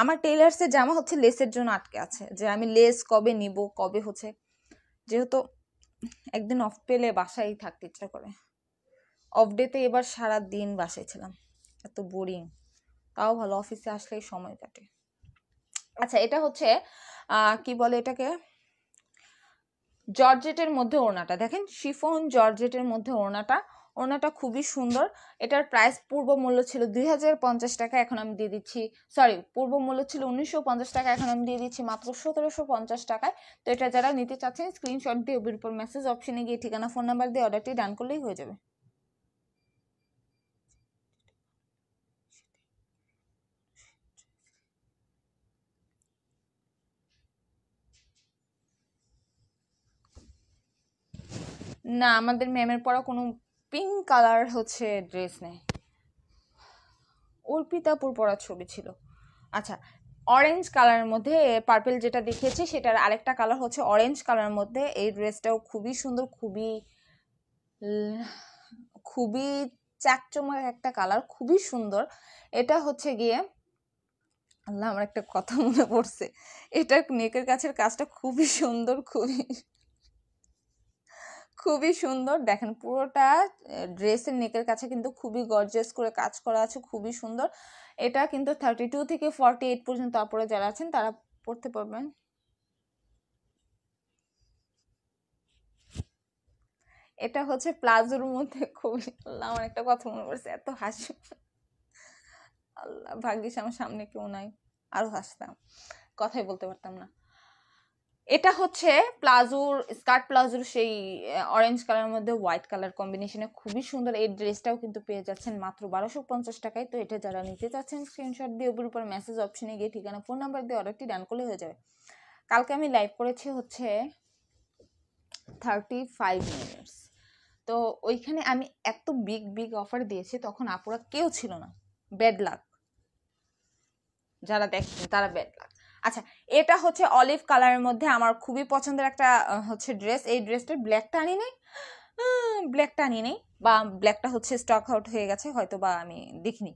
আমার টেইলার্সের জামা হচ্ছে লেসের জন্য আটকে আছে, যে আমি লেস কবে নিব, কবে হচ্ছে, যেহেতু একদিন অফ পেলে বাসায় থাকতে ইচ্ছা করে। অফ ডেতে এবার সারা দিন বাসায় ছিলাম, এত বোরিং। তাও ভালো, অফিসে আসলেই সময় কাটে। আচ্ছা, এটা হচ্ছে কি বলে এটাকে, জর্জেটের মধ্যে ওড়নাটা দেখেন, শিফন জর্জেটের মধ্যে ওড়নাটা খুবই সুন্দর। এটার প্রাইস পূর্ব মূল্য ছিল 2050 টাকা, এখন আমি দিয়ে দিচ্ছি, পূর্ব মূল্য ছিল 1950 টাকা, এখন আমি দিয়ে দিচ্ছি মাত্র 1750 টাকায়। তো এটা যারা নিতে চাচ্ছেন স্ক্রিনশট দিয়ে ওর উপর মেসেজ অপশনে গিয়ে ঠিকানা ফোন নাম্বার দিয়ে অর্ডারটি ডান করলেই হয়ে যাবে। না, আমাদের ম্যামের পরা কোনো পিঙ্ক কালার হচ্ছে ড্রেস নেই, অর্পিতাপুর পরা ছবি ছিল। আচ্ছা, অরেঞ্জ কালারের মধ্যে পার্পল যেটা দেখিয়েছি সেটার আরেকটা কালার হচ্ছে অরেঞ্জ কালারের মধ্যে। এই ড্রেসটাও খুবই সুন্দর, খুবই খুবই চাকচমক একটা কালার, খুবই সুন্দর। এটা হচ্ছে গিয়ে, আল্লাহ, আমার একটা কথা মনে পড়ছে, এটা নেকের কাছের কাজটা খুবই সুন্দর, খুবই খুবই সুন্দর। দেখেন পুরোটা ড্রেসের নেকের কাছে কিন্তু খুবই গর্জিয়াস করে কাজ করা আছে, খুবই সুন্দর। এটা কিন্তু 32 থেকে 48 পর্যন্ত আপনারা যারা আছেন তারা পড়তে পারবেন। এটা হচ্ছে প্লাজোর মধ্যে খুবই, আল্লাহ, আমার একটা কথা মনে পড়ছে, এত হাসি, আল্লাহ, ভাগ্যিস আমার সামনে কেউ নাই। আরো হাসতাম, কথাই বলতে পারতাম না। এটা হচ্ছে প্লাজোর, স্কার্ট প্লাজোর সেই অরেঞ্জ কালারের মধ্যে হোয়াইট কালার কম্বিনেশনে খুবই সুন্দর। এই ড্রেসটাও কিন্তু পেয়ে যাচ্ছেন মাত্র 1250 টাকায়। তো এটা যারা নিতে চাচ্ছেন স্ক্রিনশট দিয়ে উপর উপর মেসেজ অপশনে গিয়ে ঠিকানা ফোন নাম্বার দিয়ে অর্ডারটি ডান করলে হয়ে যাবে। কালকে আমি লাইভ করেছি হচ্ছে 35 মিনিটস। তো ওইখানে আমি এত বিগ বিগ অফার দিয়েছি, তখন আপুরা কেউ ছিল না। ব্যাড লাক, যারা দেখছেন তারা ব্যাড লাক। আচ্ছা, এটা হচ্ছে অলিভ কালারের মধ্যে আমার খুবই পছন্দের একটা হচ্ছে ড্রেস। এই ড্রেসটার ব্ল্যাকটা আনি নেই, বা ব্ল্যাকটা হচ্ছে স্টক আউট হয়ে গেছে হয়তো, বা আমি দেখিনি।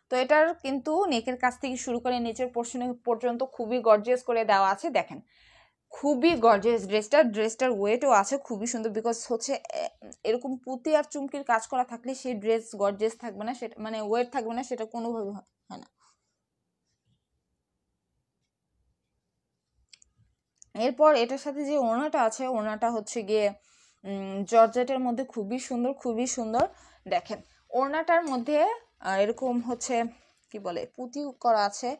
তো এটার কিন্তু নেকের কাছ থেকে শুরু করে নিচের পোর্শন পর্যন্ত খুবই গর্জিয়াস করে দেওয়া আছে। দেখেন খুবই গর্জিয়াস ড্রেসটার ওয়েটও আছে খুবই সুন্দর। বিকজ হচ্ছে এরকম পুঁতি আর চুমকির কাজ করা থাকলে সেই ড্রেস গর্জিয়াস থাকবে না, সেটা মানে ওয়েট থাকবে না, সেটা কোনোভাবে হয় না। এরপর এটার সাথে যে ওড়নাটা আছে, ওড়নাটা হচ্ছে গিয়ে জর্জেটের মধ্যে খুবই সুন্দর। দেখেন ওড়নাটার মধ্যে এরকম হচ্ছে কি বলে পুঁতি করা আছে,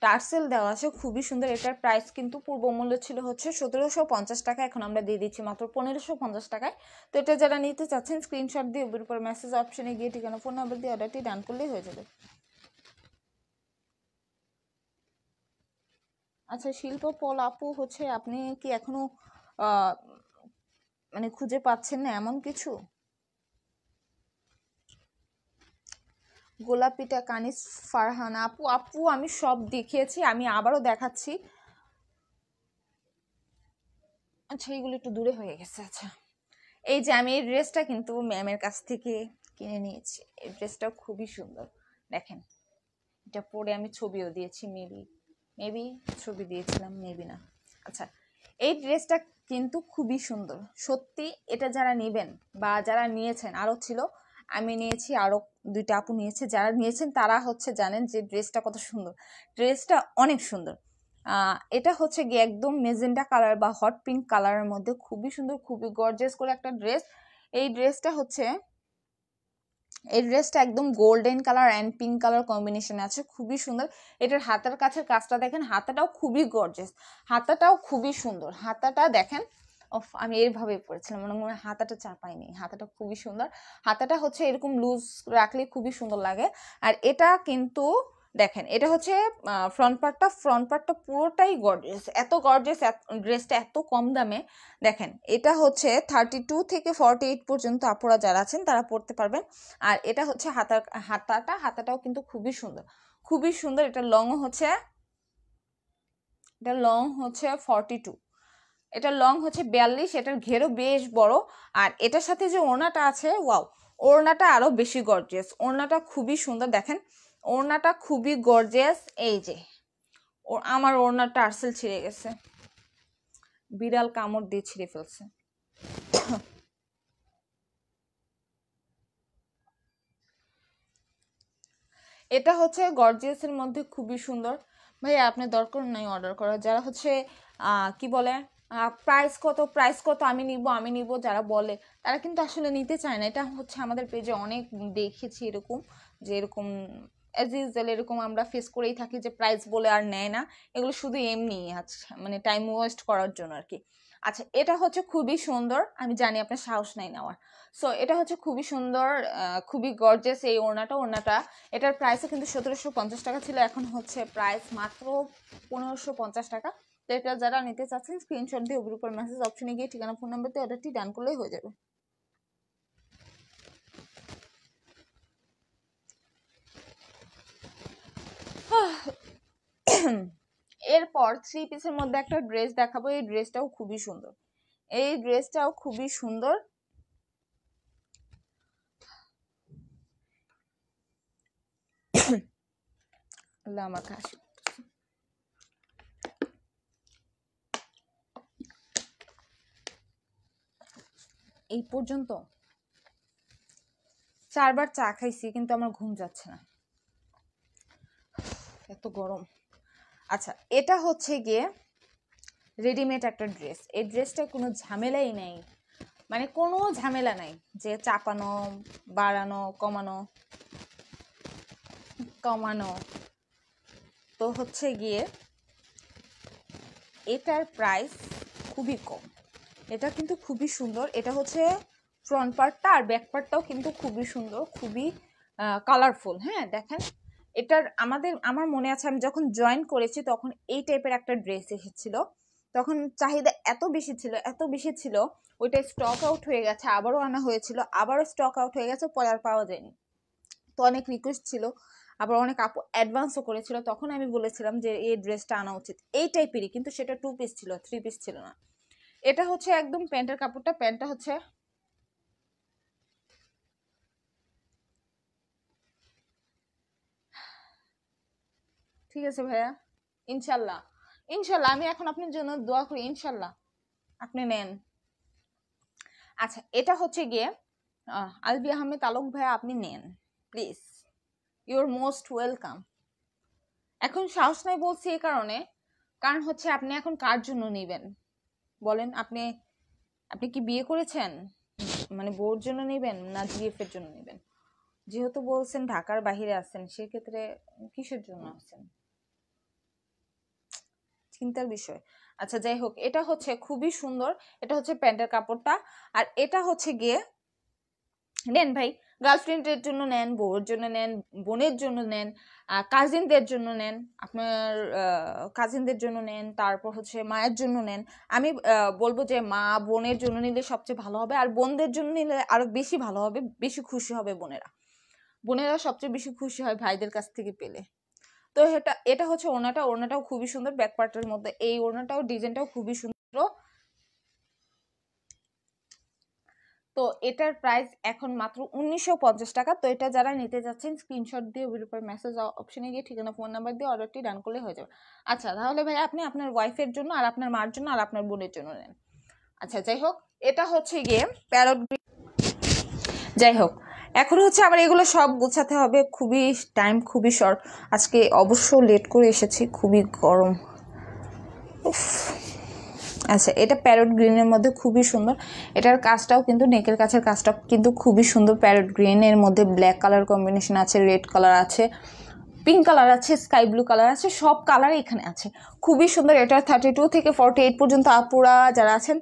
টার্সেল দেওয়া আছে, খুবই সুন্দর। এটার প্রাইস কিন্তু পূর্ব মূল্য ছিল হচ্ছে 1750 টাকা, এখন আমরা দিয়ে দিচ্ছি মাত্র 1550 টাকায়। তো এটা যারা নিতে চাচ্ছেন স্ক্রিনশট দিয়ে উপর মেসেজ অপশনে গিয়ে ঠিকানা ফোন নাম্বার দিয়ে অর্ডারটি ডান করলেই হয়ে যাবে। আচ্ছা শিল্প পল আপু, হচ্ছে আপনি কি এখনো মানে খুঁজে পাচ্ছেন না এমন কিছু? গোলাপিটা কানিস ফারহান আপু আমি সব দেখিয়েছি, আমি আবারও দেখাচ্ছি। আচ্ছা এইগুলো একটু দূরে হয়ে গেছে। আচ্ছা এই যে আমি এই ড্রেসটা কিন্তু ম্যামের কাছ থেকে কিনে নিয়েছি। এই ড্রেসটাও খুবই সুন্দর। দেখেন এটা পরে আমি ছবিও দিয়েছি, মেবি ছবি দিয়েছিলাম, মেবি না। আচ্ছা এই ড্রেসটা কিন্তু খুবই সুন্দর সত্যি। এটা যারা নেবেন বা যারা নিয়েছেন, আরও ছিল, আমি নিয়েছি, আরও দুইটা আপু নিয়েছে, যারা নিয়েছেন তারা হচ্ছে জানেন যে ড্রেসটা কত সুন্দর। ড্রেসটা অনেক সুন্দর। এটা হচ্ছে গিয়ে একদম মেজেন্ডা কালার বা হট পিঙ্ক কালারের মধ্যে খুবই সুন্দর, খুবই গর্জিয়াস করে একটা ড্রেস। এই ড্রেসটা একদম golden colour and pink colour কম্বিনেশনে আছে, খুবই সুন্দর। এটার হাতার কাছের কাজটা দেখেন, হাতাটাও খুবই গর্জিয়াস, হাতাটাও খুবই সুন্দর। হাতাটা দেখেন, আমি এইভাবে পরেছিলাম, মনে মনে হাতাটা চাপাইনি, হাতাটা খুবই সুন্দর। হাতাটা হচ্ছে এরকম লুজ রাখলে খুবই সুন্দর লাগে। আর এটা কিন্তু দেখেন, এটা হচ্ছে ফ্রন্ট পার্টটা পুরোটাই গর্জিয়াস, এত গর্জিয়াস ড্রেসটা এত কম দামে। দেখেন এটা হচ্ছে 32 থেকে 48 পর্যন্ত আপুরা যারা আছেন তারা পড়তে পারবেন। আর এটা হচ্ছে হাতাটাও কিন্তু খুবই সুন্দর। এটা লং হচ্ছে 42, এটা লং হচ্ছে 42, এটার ঘেরও বেশ বড়। আর এটার সাথে যে ওড়নাটা আছে, ওয়াও, ওড়নাটা আরো বেশি গর্জিয়াস, ওড়নাটা খুবই সুন্দর। দেখেন ওড়নাটা খুবই গর্জিয়াস। এই যে আমার ওড়নাটা টার্সেল ছিঁড়ে গেছে, বিড়াল কামড় দিয়ে ছিঁড়ে ফেলছে। এটা হচ্ছে গর্জিয়াসের মধ্যে খুবই সুন্দর। ভাইয়া আপনি দরকার নাই অর্ডার করার। যারা হচ্ছে কি বলে প্রাইস কত আমি নিব যারা বলে, তারা কিন্তু আসলে নিতে চায় না। এটা হচ্ছে আমাদের পেজে অনেক দেখেছি এরকম, যে এরকম অ্যাজ ইউজুয়াল এরকম আমরা ফেস করেই থাকি, যে প্রাইস বলে আর নেয় না, এগুলো শুধু এমনি মানে টাইম ওয়েস্ট করার জন্য আর কি। আচ্ছা এটা হচ্ছে খুবই সুন্দর, আমি জানি আপনার সাহস নাই নেওয়ার। সো এটা হচ্ছে খুবই সুন্দর, খুবই গর্জিয়াস এই ওড়নাটা। এটার প্রাইসও কিন্তু 1750 টাকা ছিল, এখন হচ্ছে প্রাইস মাত্র 1550 টাকা। তো এটা যারা নিতে চাচ্ছেন স্ক্রিনশট দিয়ে উপর মেসেজ অপশনে গিয়ে ঠিকানা ফোন নাম্বার দিয়ে অর্ডারটি ডান করলেই হয়ে যাবে। এরপর 3 পিসের মধ্যে একটা ড্রেস দেখাবো। এই ড্রেসটাও খুবই সুন্দর। আমার কাছে এই পর্যন্ত 4 বার চা খাইছি কিন্তু আমার ঘুম যাচ্ছে না, এত গরম। আচ্ছা এটা হচ্ছে গিয়ে রেডিমেড একটা ড্রেস। এই ড্রেসটা কোনো ঝামেলাই নেই, মানে কোনো ঝামেলা নাই যে চাপানো বাড়ানো কমানো। তো হচ্ছে গিয়ে এটার প্রাইস খুবই কম, এটা কিন্তু খুবই সুন্দর। এটা হচ্ছে ফ্রন্ট পার্টটা আর ব্যাক পার্টটাও কিন্তু খুবই সুন্দর, খুবই কালারফুল। হ্যাঁ দেখেন, এটার আমার মনে আছে আমি যখন জয়েন করেছি তখন এই টাইপের একটা ড্রেস এসেছিল, তখন চাহিদা এত বেশি ছিল ওইটা স্টক আউট হয়ে গেছে, আবারও আনা হয়েছিল, আবারও স্টক আউট হয়ে গেছে, পরে আর পাওয়া যায়নি। তো অনেক রিকোয়েস্ট ছিল, আবার অনেক আপু অ্যাডভান্সও করেছিল, তখন আমি বলেছিলাম যে এই ড্রেসটা আনা উচিত, এই টাইপেরই, কিন্তু সেটা 2 পিস ছিল, 3 পিস ছিল না। এটা হচ্ছে একদম প্যান্টের কাপড়টা, প্যান্টটা হচ্ছে ঠিক আছে ভাইয়া, ইনশাল্লাহ ইনশাল্লাহ আমি এখন আপনার জন্য দোয়া করি, ইনশাল্লাহ আপনি নেন। আচ্ছা এটা হচ্ছে গিয়ে আলবি আহমেদ আলোক ভাইয়া, আপনি নেন প্লিজ, ইউর মোস্ট ওয়েলকাম। এখন সাহস নাই বলছি এই কারণ হচ্ছে আপনি এখন কার জন্য নেবেন বলেন? আপনি কি বিয়ে করেছেন? মানে বউর জন্য নেবেন না জিএফ এর জন্য নেবেন? যেহেতু বলছেন ঢাকার বাহিরে আছেন, সেক্ষেত্রে কিসের জন্য আছেন? চিন্তার বিষয়। আচ্ছা যাই হোক, এটা হচ্ছে খুবই সুন্দর, এটা হচ্ছে প্যান্টের কাপড়টা, আর এটা হচ্ছে গিয়ে নেন ভাই, গার্লফ্রেন্ডের জন্য নেন, বউয়ের জন্য নেন, বোনের জন্য নেন, কাজিনদের জন্য নেন, আপনার কাজিনদের জন্য নেন, তারপর হচ্ছে মায়ের জন্য নেন। আমি বলবো যে মা বোনের জন্য নিলে সবচেয়ে ভালো হবে, আর বোনদের জন্য নিলে আরো বেশি ভালো হবে, বেশি খুশি হবে বোনেরা সবচেয়ে বেশি খুশি হয় ভাইদের কাছ থেকে পেলে। তো এটা হচ্ছে ওড়নাটাও খুবই সুন্দর, ব্যাক পার্টের মধ্যে এই ওড়নাটাও ডিজাইনটাও খুবই সুন্দর। তো এটার প্রাইস এখন মাত্র 1950 টাকা। তো এটা যারা নিতে যাচ্ছেন স্ক্রিনশট দিয়ে ওর উপর মেসেজ অপশনে গিয়ে ঠিকানা ফোন নাম্বার দিয়ে অর্ডারটি ডান করলে হয়ে যাবে। আচ্ছা তাহলে ভাই আপনি আপনার ওয়াইফের জন্য আর আপনার মার জন্য আর আপনার বোনের জন্য নেন। আচ্ছা যাই হোক, এটা হচ্ছে গিয়ে প্যারট। যাই হোক, এখন হচ্ছে আমার এগুলো সব গোছাতে হবে, টাইম খুবই শর্ট, আজকে অবশ্য লেট করে এসেছি, খুবই গরম। আচ্ছা এটা প্যারট গ্রিনের মধ্যে খুবই সুন্দর, এটার কাজটাও কিন্তু নেকের কাছের কাজটা কিন্তু খুবই সুন্দর, প্যারট গ্রিনের মধ্যে ব্ল্যাক কালার কম্বিনেশন আছে, রেড কালার আছে, পিঙ্ক কালার আছে, স্কাই ব্লু কালার আছে, সব কালার এখানে আছে, খুবই সুন্দর। এটা 32 থেকে 48 পর্যন্ত আপুরা যারা আছেন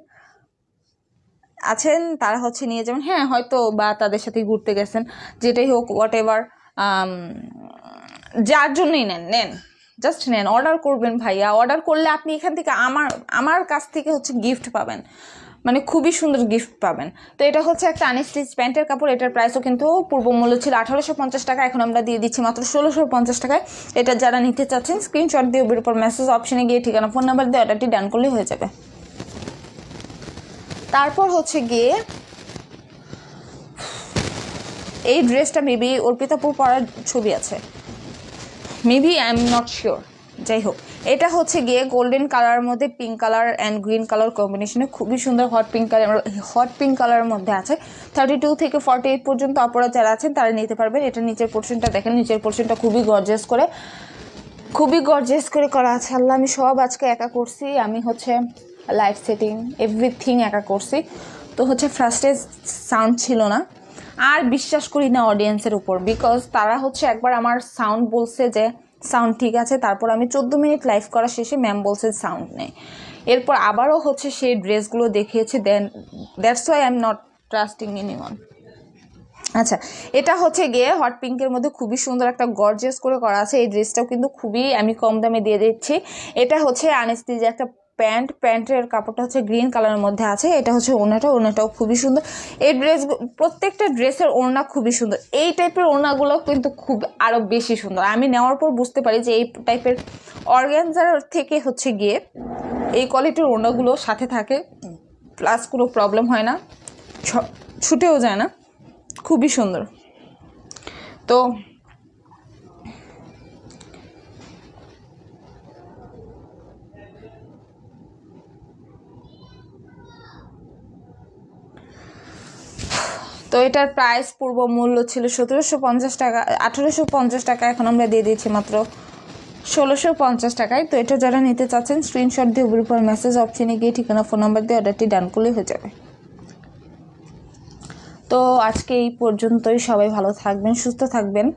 তারা হচ্ছে নিয়ে যাবেন, হ্যাঁ হয়তো বা তাদের সাথে ঘুরতে গেছেন, যেটাই হোক হোয়াট এভার, যার জন্যই নেন জাস্ট নেন, অর্ডার করবেন ভাইয়া, অর্ডার করলে আপনি এখান থেকে আমার কাছ থেকে হচ্ছে গিফট পাবেন, মানে খুবই সুন্দর গিফট পাবেন। তো এটা হচ্ছে একটা আনস্টিচ প্যান্টের কাপড়, এটার প্রাইসও কিন্তু পূর্ব মূল্য ছিল 1850 টাকা, এখন আমরা দিয়ে দিচ্ছি মাত্র 1650 টাকায়। এটা যারা নিতে চাচ্ছেন স্ক্রিনশট দিয়ে ওর উপর মেসেজ অপশনে গিয়ে ঠিকানা ফোন নাম্বার দিয়ে অর্ডারটি ডান করলে হয়ে যাবে। তারপর হচ্ছে গিয়ে এই ড্রেসটা মেবি অর্পিতাপুর পরার ছবি আছে, maybe I am not sure. যাই হোক, এটা হচ্ছে গিয়ে গোল্ডেন কালারের মধ্যে pink colour and green colour কম্বিনেশনে খুবই সুন্দর, হট পিঙ্ক কালারের মধ্যে আছে। 32 থেকে 48 পর্যন্ত আপনারা যারা আছেন তারা নিতে পারবেন। এটা নিচের পোর্শনটা দেখেন, নিচের পোর্শনটা খুবই গর্জিয়াস করে করা আছে। আল্লাহ, আমি সব আজকে একা করছি, আমি হচ্ছে লাইট সেটিং এভরিথিং একা করছি। তো হচ্ছে ফার্স্টে সাউন্ড ছিল না, আর বিশ্বাস করি না অডিয়েন্সের উপর, বিকজ তারা হচ্ছে একবার আমার সাউন্ড বলছে যে সাউন্ড ঠিক আছে, তারপর আমি 14 মিনিট লাইভ করা শেষে ম্যাম বলছে সাউন্ড নেই, এরপর আবারও হচ্ছে সেই ড্রেসগুলো দেখিয়েছে, then that's why I am not trusting anyone. আচ্ছা এটা হচ্ছে গিয়ে হট পিঙ্কের মধ্যে খুবই সুন্দর একটা গর্জিয়াস করে করা আছে, এই ড্রেসটাও কিন্তু খুবই আমি কম দামে দিয়ে দিচ্ছি। এটা হচ্ছে আনস্টিচ একটা প্যান্টের কাপড়টা হচ্ছে গ্রিন কালারের মধ্যে আছে, এটা হচ্ছে ওড়নাটাও খুবই সুন্দর। এই প্রত্যেকটা ড্রেসের ওড়না খুবই সুন্দর, এই টাইপের ওড়নাগুলো কিন্তু খুব আরো বেশি সুন্দর। আমি নেওয়ার পর বুঝতে পারি যে এই টাইপের অর্গানজার থেকে হচ্ছে গিয়ে এই কোয়ালিটির ওড়নাগুলো সাথে থাকে, প্লাস কোনো প্রবলেম হয় না, ছুটেও যায় না, খুবই সুন্দর। তো এটার প্রাইস পূর্ব মূল্য ছিল 1750 টাকা, 1850 টাকা, এখন আমরা দিয়ে দিয়েছি মাত্র 1650 টাকায়। তো এটা যারা নিতে চাচ্ছেন স্ক্রিনশট দিয়ে ওর উপর মেসেজ অপশনে গিয়ে ঠিকানা ফোন নাম্বার দিয়ে অর্ডারটি ডান করলেই হয়ে যাবে। তো আজকে এই পর্যন্তই, সবাই ভালো থাকবেন, সুস্থ থাকবেন,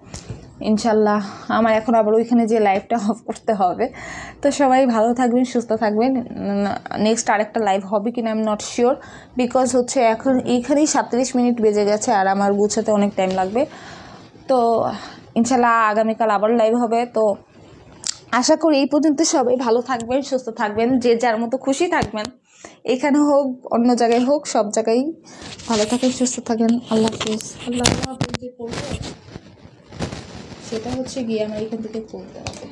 ইনশাল্লাহ আমার এখন আবার ওইখানে যে লাইভটা অফ করতে হবে। তো সবাই ভালো থাকবেন, সুস্থ থাকবেন। নেক্সট আরেকটা লাইভ হবে কিনা I am not sure, because হচ্ছে এখন এইখানেই 37 মিনিট বেজে গেছে আর আমার গুছাতে অনেক টাইম লাগবে। তো ইনশাল্লাহ আগামীকাল আবার লাইভ হবে। তো আশা করি এই পর্যন্ত সবাই ভালো থাকবেন, সুস্থ থাকবেন, যে যার মতো খুশি থাকবেন, এখানে হোক অন্য জায়গায় হোক, সব জায়গায় ভালো থাকেন, সুস্থ থাকেন। আল্লাহ হাফিজ। আল্লাহ হাফিজ যে করবো সেটা হচ্ছে গিয়ে আমার এখান থেকে করতে হবে।